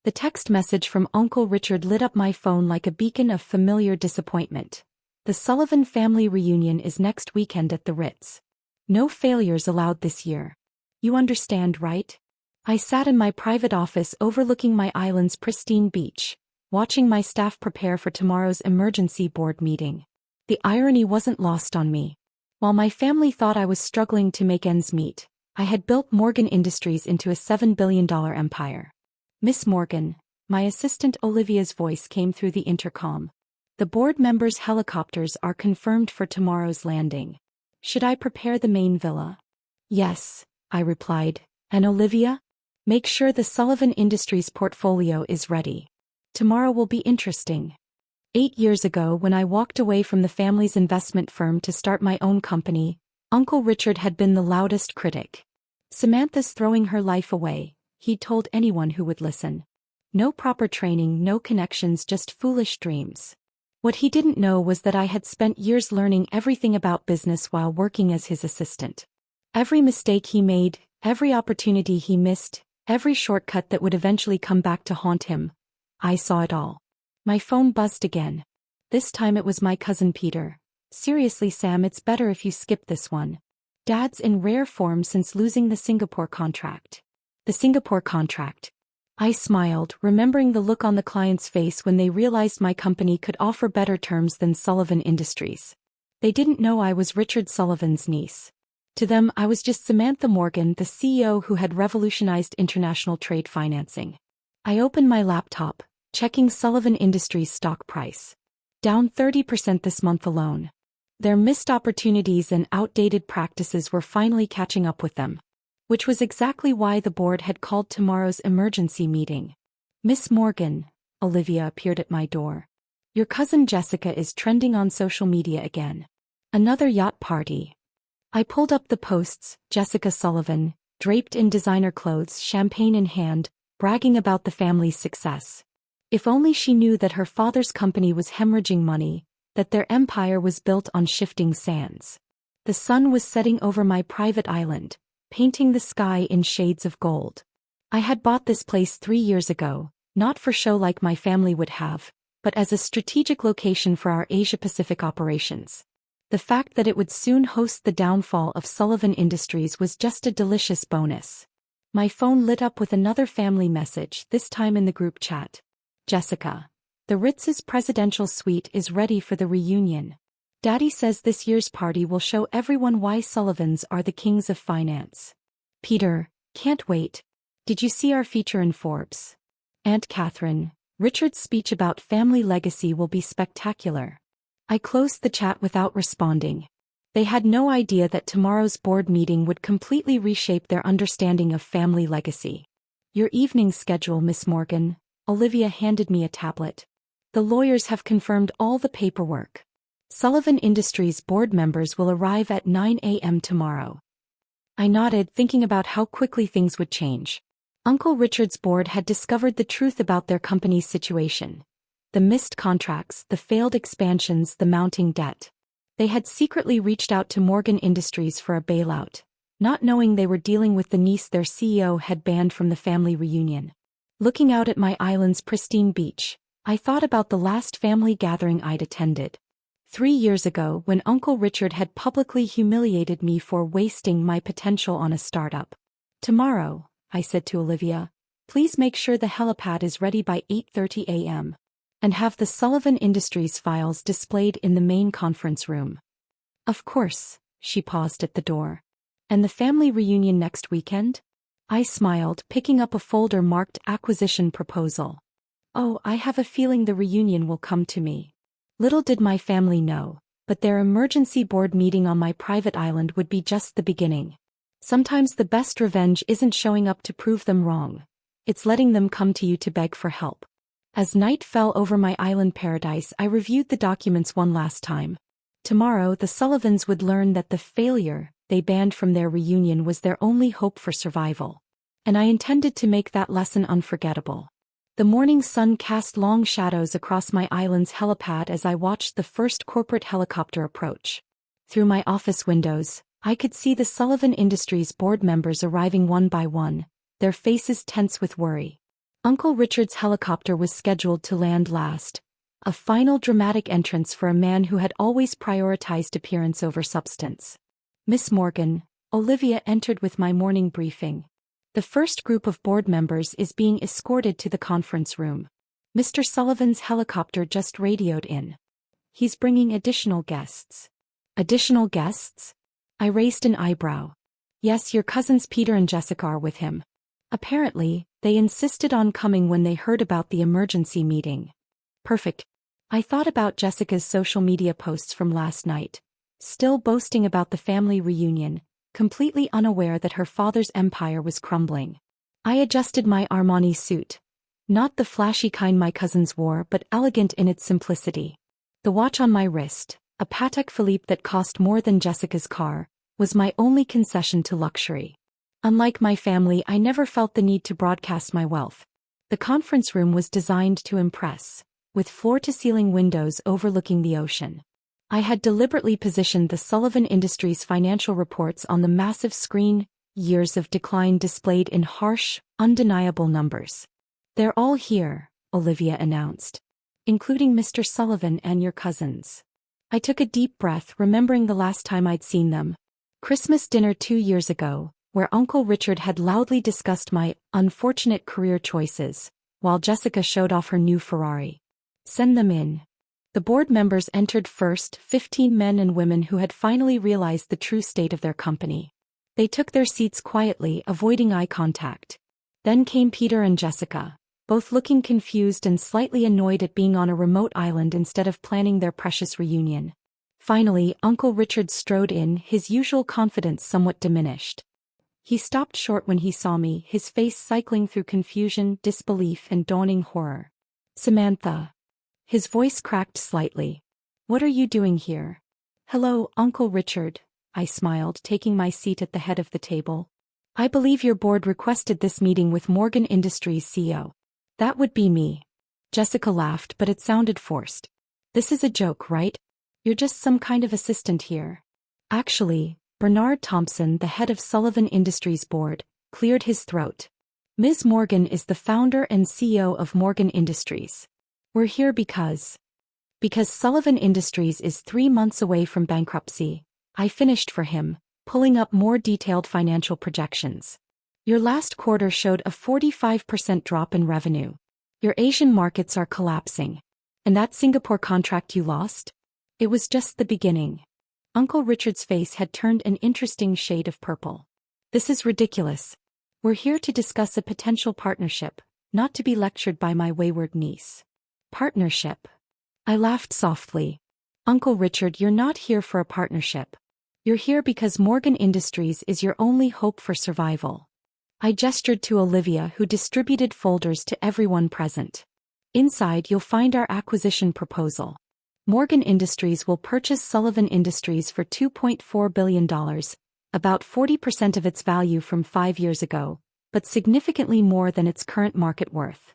The text message from Uncle Richard lit up my phone like a beacon of familiar disappointment. The Sullivan family reunion is next weekend at the Ritz. No failures allowed this year. You understand, right? I sat in my private office overlooking my island's pristine beach, watching my staff prepare for tomorrow's emergency board meeting. The irony wasn't lost on me. While my family thought I was struggling to make ends meet, I had built Morgan Industries into a $7 billion empire. Miss Morgan, my assistant Olivia's voice came through the intercom. The board members' helicopters are confirmed for tomorrow's landing. Should I prepare the main villa? Yes, I replied. And Olivia? Make sure the Sullivan Industries portfolio is ready. Tomorrow will be interesting. 8 years ago, when I walked away from the family's investment firm to start my own company, Uncle Richard had been the loudest critic. Samantha's throwing her life away, he'd told anyone who would listen. No proper training, no connections, just foolish dreams. What he didn't know was that I had spent years learning everything about business while working as his assistant. Every mistake he made, every opportunity he missed, every shortcut that would eventually come back to haunt him. I saw it all. My phone buzzed again. This time it was my cousin Peter. Seriously, Sam, it's better if you skip this one. Dad's in rare form since losing the Singapore contract. The Singapore contract. I smiled, remembering the look on the client's face when they realized my company could offer better terms than Sullivan Industries. They didn't know I was Richard Sullivan's niece. To them, I was just Samantha Morgan, the CEO who had revolutionized international trade financing. I opened my laptop, checking Sullivan Industries' stock price. Down 30% this month alone. Their missed opportunities and outdated practices were finally catching up with them. Which was exactly why the board had called tomorrow's emergency meeting. Miss Morgan, Olivia appeared at my door. Your cousin Jessica is trending on social media again. Another yacht party. I pulled up the posts, Jessica Sullivan, draped in designer clothes, champagne in hand, bragging about the family's success. If only she knew that her father's company was hemorrhaging money, that their empire was built on shifting sands. The sun was setting over my private island, painting the sky in shades of gold. I had bought this place 3 years ago, not for show like my family would have, but as a strategic location for our Asia-Pacific operations. The fact that it would soon host the downfall of Sullivan Industries was just a delicious bonus. My phone lit up with another family message, this time in the group chat. Jessica. The Ritz's presidential suite is ready for the reunion. Daddy says this year's party will show everyone why Sullivans are the kings of finance. Peter, can't wait. Did you see our feature in Forbes? Aunt Catherine, Richard's speech about family legacy will be spectacular. I closed the chat without responding. They had no idea that tomorrow's board meeting would completely reshape their understanding of family legacy. Your evening schedule, Miss Morgan. Olivia handed me a tablet. The lawyers have confirmed all the paperwork. Sullivan Industries board members will arrive at 9 a.m. tomorrow. I nodded, thinking about how quickly things would change. Uncle Richard's board had discovered the truth about their company's situation. The missed contracts, the failed expansions, the mounting debt. They had secretly reached out to Morgan Industries for a bailout, not knowing they were dealing with the niece their CEO had banned from the family reunion. Looking out at my island's pristine beach, I thought about the last family gathering I'd attended. 3 years ago, when Uncle Richard had publicly humiliated me for wasting my potential on a startup. Tomorrow, I said to Olivia, please make sure the helipad is ready by 8:30 a.m. and have the Sullivan Industries files displayed in the main conference room. Of course, she paused at the door. And the family reunion next weekend? I smiled, picking up a folder marked acquisition proposal. Oh, I have a feeling the reunion will come to me. Little did my family know, but their emergency board meeting on my private island would be just the beginning. Sometimes the best revenge isn't showing up to prove them wrong. It's letting them come to you to beg for help. As night fell over my island paradise, I reviewed the documents one last time. Tomorrow, the Sullivans would learn that the failure they banned from their reunion was their only hope for survival. And I intended to make that lesson unforgettable. The morning sun cast long shadows across my island's helipad as I watched the first corporate helicopter approach. Through my office windows, I could see the Sullivan Industries board members arriving one by one, their faces tense with worry. Uncle Richard's helicopter was scheduled to land last, a final dramatic entrance for a man who had always prioritized appearance over substance. Miss Morgan, Olivia entered with my morning briefing. The first group of board members is being escorted to the conference room. Mr. Sullivan's helicopter just radioed in. He's bringing additional guests. Additional guests? I raised an eyebrow. Yes, your cousins Peter and Jessica are with him. Apparently, they insisted on coming when they heard about the emergency meeting. Perfect. I thought about Jessica's social media posts from last night, still boasting about the family reunion, completely unaware that her father's empire was crumbling. I adjusted my Armani suit. Not the flashy kind my cousins wore, but elegant in its simplicity. The watch on my wrist, a Patek Philippe that cost more than Jessica's car, was my only concession to luxury. Unlike my family, I never felt the need to broadcast my wealth. The conference room was designed to impress, with floor-to-ceiling windows overlooking the ocean. I had deliberately positioned the Sullivan Industries financial reports on the massive screen, years of decline displayed in harsh, undeniable numbers. They're all here, Olivia announced, including Mr. Sullivan and your cousins. I took a deep breath, remembering the last time I'd seen them. Christmas dinner 2 years ago, where Uncle Richard had loudly discussed my unfortunate career choices, while Jessica showed off her new Ferrari. Send them in. The board members entered first, 15 men and women who had finally realized the true state of their company. They took their seats quietly, avoiding eye contact. Then came Peter and Jessica, both looking confused and slightly annoyed at being on a remote island instead of planning their precious reunion. Finally, Uncle Richard strode in, his usual confidence somewhat diminished. He stopped short when he saw me, his face cycling through confusion, disbelief, and dawning horror. Samantha. His voice cracked slightly. What are you doing here? Hello, Uncle Richard, I smiled, taking my seat at the head of the table. I believe your board requested this meeting with Morgan Industries CEO. That would be me. Jessica laughed, but it sounded forced. This is a joke, right? You're just some kind of assistant here. Actually, Bernard Thompson, the head of Sullivan Industries board, cleared his throat. Ms. Morgan is the founder and CEO of Morgan Industries. We're here because Sullivan Industries is 3 months away from bankruptcy. I finished for him, pulling up more detailed financial projections. Your last quarter showed a 45% drop in revenue. Your Asian markets are collapsing. And that Singapore contract you lost? It was just the beginning. Uncle Richard's face had turned an interesting shade of purple. This is ridiculous. We're here to discuss a potential partnership, not to be lectured by my wayward niece. Partnership? I laughed softly. Uncle Richard, you're not here for a partnership. You're here because Morgan Industries is your only hope for survival. I gestured to Olivia, who distributed folders to everyone present. Inside you'll find our acquisition proposal. Morgan Industries will purchase Sullivan Industries for $2.4 billion, about 40% of its value from 5 years ago, but significantly more than its current market worth.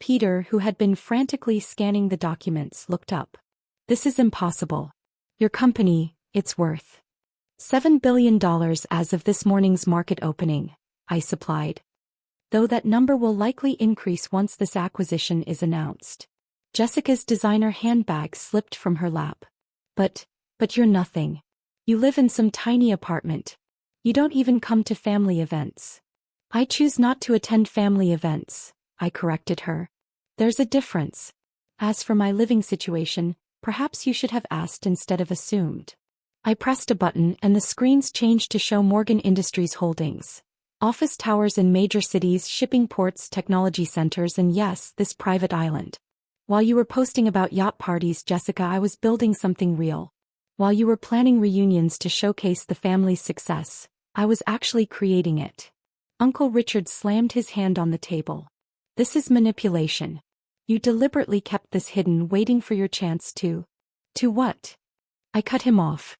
Peter, who had been frantically scanning the documents, looked up. This is impossible. Your company, it's worth $7 billion as of this morning's market opening, I supplied. Though that number will likely increase once this acquisition is announced. Jessica's designer handbag slipped from her lap. But you're nothing. You live in some tiny apartment. You don't even come to family events. I choose not to attend family events, I corrected her. There's a difference. As for my living situation, perhaps you should have asked instead of assumed. I pressed a button and the screens changed to show Morgan Industries Holdings. Office towers in major cities, shipping ports, technology centers, and yes, this private island. While you were posting about yacht parties, Jessica, I was building something real. While you were planning reunions to showcase the family's success, I was actually creating it. Uncle Richard slammed his hand on the table. This is manipulation. You deliberately kept this hidden, waiting for your chance to what? I cut him off.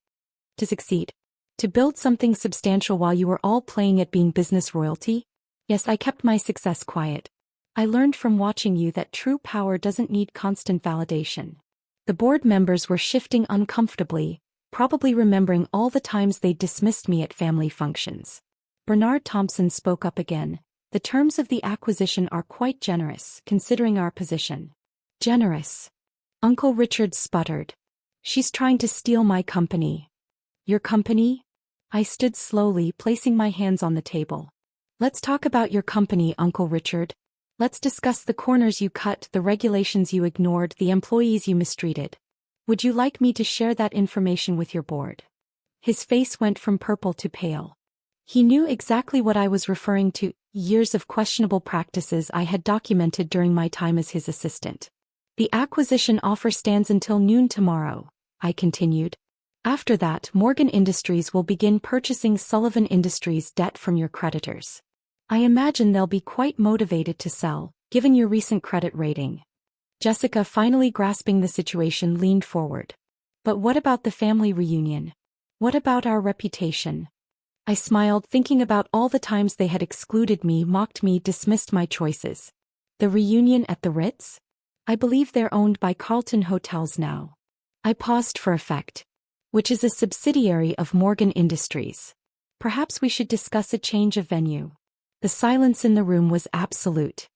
To succeed. To build something substantial while you were all playing at being business royalty? Yes, I kept my success quiet. I learned from watching you that true power doesn't need constant validation. The board members were shifting uncomfortably, probably remembering all the times they dismissed me at family functions. Bernard Thompson spoke up again, The terms of the acquisition are quite generous, considering our position. Generous? Uncle Richard sputtered. She's trying to steal my company. Your company? I stood slowly, placing my hands on the table. Let's talk about your company, Uncle Richard. Let's discuss the corners you cut, the regulations you ignored, the employees you mistreated. Would you like me to share that information with your board? His face went from purple to pale. He knew exactly what I was referring to, years of questionable practices I had documented during my time as his assistant. The acquisition offer stands until noon tomorrow, I continued. After that, Morgan Industries will begin purchasing Sullivan Industries' debt from your creditors. I imagine they'll be quite motivated to sell, given your recent credit rating. Jessica, finally grasping the situation, leaned forward. But what about the family reunion? What about our reputation? I smiled, thinking about all the times they had excluded me, mocked me, dismissed my choices. The reunion at the Ritz? I believe they're owned by Carlton Hotels now. I paused for effect. Which is a subsidiary of Morgan Industries. Perhaps we should discuss a change of venue. The silence in the room was absolute.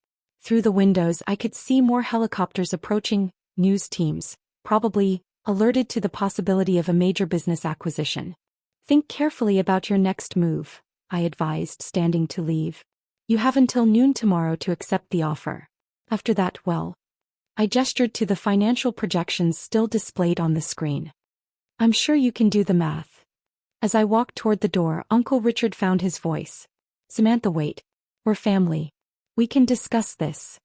Through the windows I could see more helicopters approaching, news teams, probably, alerted to the possibility of a major business acquisition. Think carefully about your next move, I advised, standing to leave. You have until noon tomorrow to accept the offer. After that, well. I gestured to the financial projections still displayed on the screen. I'm sure you can do the math. As I walked toward the door, Uncle Richard found his voice. Samantha, wait. We're family. We can discuss this.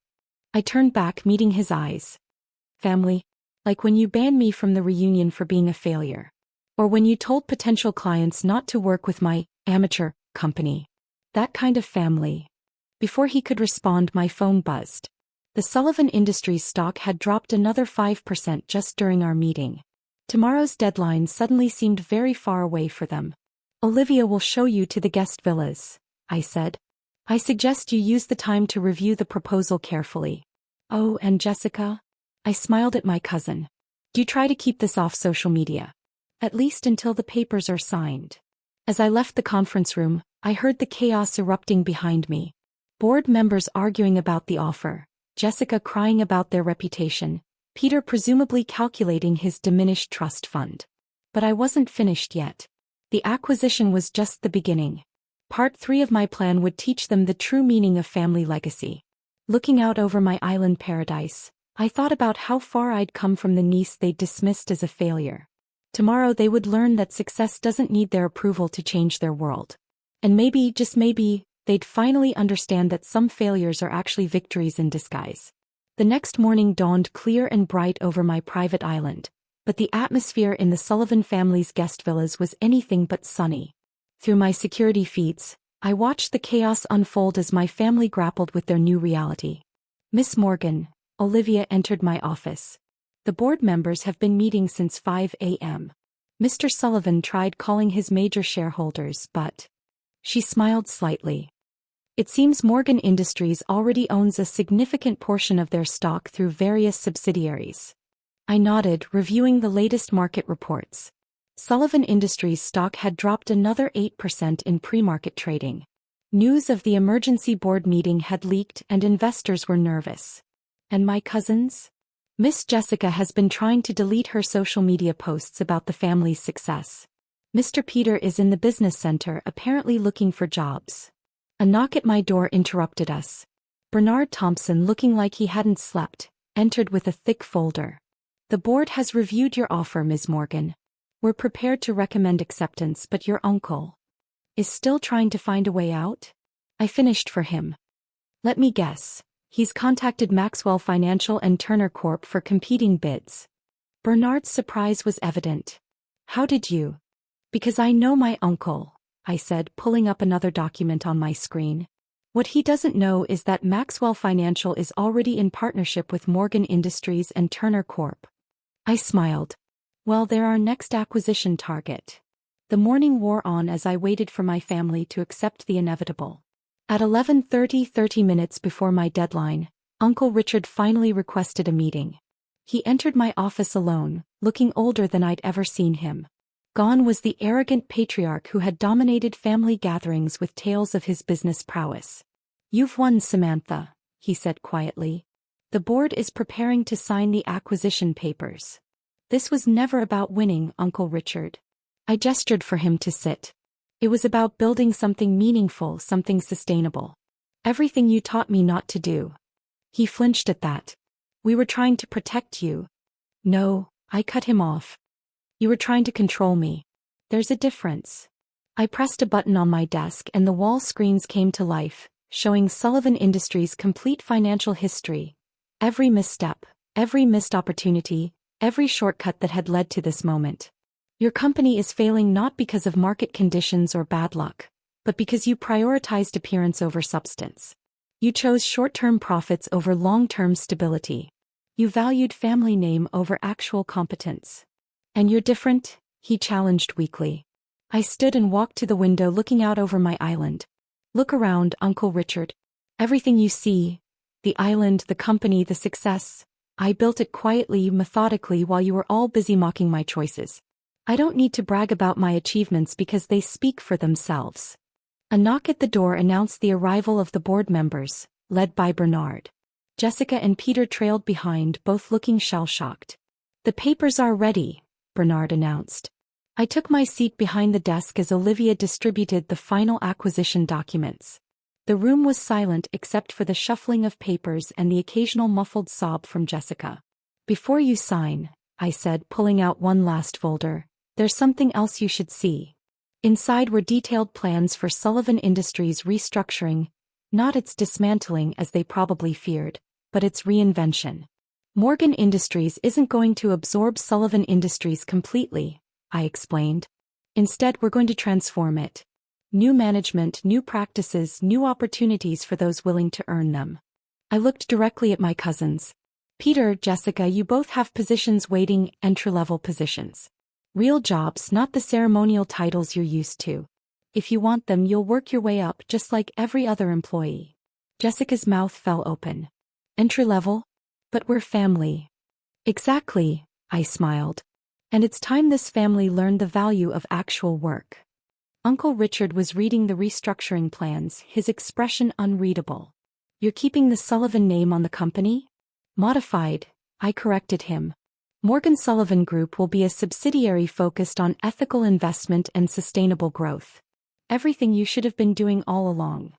I turned back, meeting his eyes. Family? Like when you banned me from the reunion for being a failure. Or when you told potential clients not to work with my amateur company. That kind of family. Before he could respond, my phone buzzed. The Sullivan Industries stock had dropped another 5% just during our meeting. Tomorrow's deadline suddenly seemed very far away for them. Olivia will show you to the guest villas, I said. I suggest you use the time to review the proposal carefully. Oh, and Jessica? I smiled at my cousin. Do try to keep this off social media. At least until the papers are signed. As I left the conference room, I heard the chaos erupting behind me. Board members arguing about the offer, Jessica crying about their reputation, Peter presumably calculating his diminished trust fund. But I wasn't finished yet. The acquisition was just the beginning. Part 3 of my plan would teach them the true meaning of family legacy. Looking out over my island paradise, I thought about how far I'd come from the niece they'd dismissed as a failure. Tomorrow they would learn that success doesn't need their approval to change their world. And maybe, just maybe, they'd finally understand that some failures are actually victories in disguise. The next morning dawned clear and bright over my private island, but the atmosphere in the Sullivan family's guest villas was anything but sunny. Through my security feeds, I watched the chaos unfold as my family grappled with their new reality. Miss Morgan, Olivia entered my office. The board members have been meeting since 5 a.m. Mr. Sullivan tried calling his major shareholders, but... She smiled slightly. It seems Morgan Industries already owns a significant portion of their stock through various subsidiaries. I nodded, reviewing the latest market reports. Sullivan Industries stock had dropped another 8% in pre-market trading. News of the emergency board meeting had leaked and investors were nervous. And my cousins? Miss Jessica has been trying to delete her social media posts about the family's success. Mr. Peter is in the business center, apparently looking for jobs. A knock at my door interrupted us. Bernard Thompson, looking like he hadn't slept, entered with a thick folder. The board has reviewed your offer, Ms. Morgan. We're prepared to recommend acceptance, but your uncle is still trying to find a way out? I finished for him. Let me guess. He's contacted Maxwell Financial and Turner Corp for competing bids. Bernard's surprise was evident. How did you? Because I know my uncle, I said, pulling up another document on my screen. What he doesn't know is that Maxwell Financial is already in partnership with Morgan Industries and Turner Corp. I smiled. Well, they're our next acquisition target. The morning wore on as I waited for my family to accept the inevitable. At 11:30, 30 minutes before my deadline, Uncle Richard finally requested a meeting. He entered my office alone, looking older than I'd ever seen him. Gone was the arrogant patriarch who had dominated family gatherings with tales of his business prowess. You've won, Samantha, he said quietly. The board is preparing to sign the acquisition papers. This was never about winning, Uncle Richard. I gestured for him to sit. It was about building something meaningful, something sustainable. Everything you taught me not to do. He flinched at that. We were trying to protect you. No, I cut him off. You were trying to control me. There's a difference. I pressed a button on my desk and the wall screens came to life, showing Sullivan Industries' complete financial history. Every misstep, every missed opportunity, every shortcut that had led to this moment. Your company is failing not because of market conditions or bad luck, but because you prioritized appearance over substance. You chose short-term profits over long-term stability. You valued family name over actual competence. And you're different, he challenged weakly. I stood and walked to the window looking out over my island. Look around, Uncle Richard. Everything you see, the island, the company, the success, I built it quietly, methodically while you were all busy mocking my choices. I don't need to brag about my achievements because they speak for themselves. A knock at the door announced the arrival of the board members, led by Bernard. Jessica and Peter trailed behind, both looking shell-shocked. The papers are ready, Bernard announced. I took my seat behind the desk as Olivia distributed the final acquisition documents. The room was silent except for the shuffling of papers and the occasional muffled sob from Jessica. Before you sign, I said, pulling out one last folder, there's something else you should see. Inside were detailed plans for Sullivan Industries' restructuring, not its dismantling as they probably feared, but its reinvention. Morgan Industries isn't going to absorb Sullivan Industries completely, I explained. Instead, we're going to transform it. New management, new practices, new opportunities for those willing to earn them. I looked directly at my cousins. Peter, Jessica, you both have positions waiting, entry-level positions. Real jobs, not the ceremonial titles you're used to. If you want them, you'll work your way up just like every other employee. Jessica's mouth fell open. Entry-level? But we're family. Exactly, I smiled. And it's time this family learned the value of actual work. Uncle Richard was reading the restructuring plans, his expression unreadable. You're keeping the Sullivan name on the company? Modified, I corrected him. Morgan Sullivan Group will be a subsidiary focused on ethical investment and sustainable growth. Everything you should have been doing all along.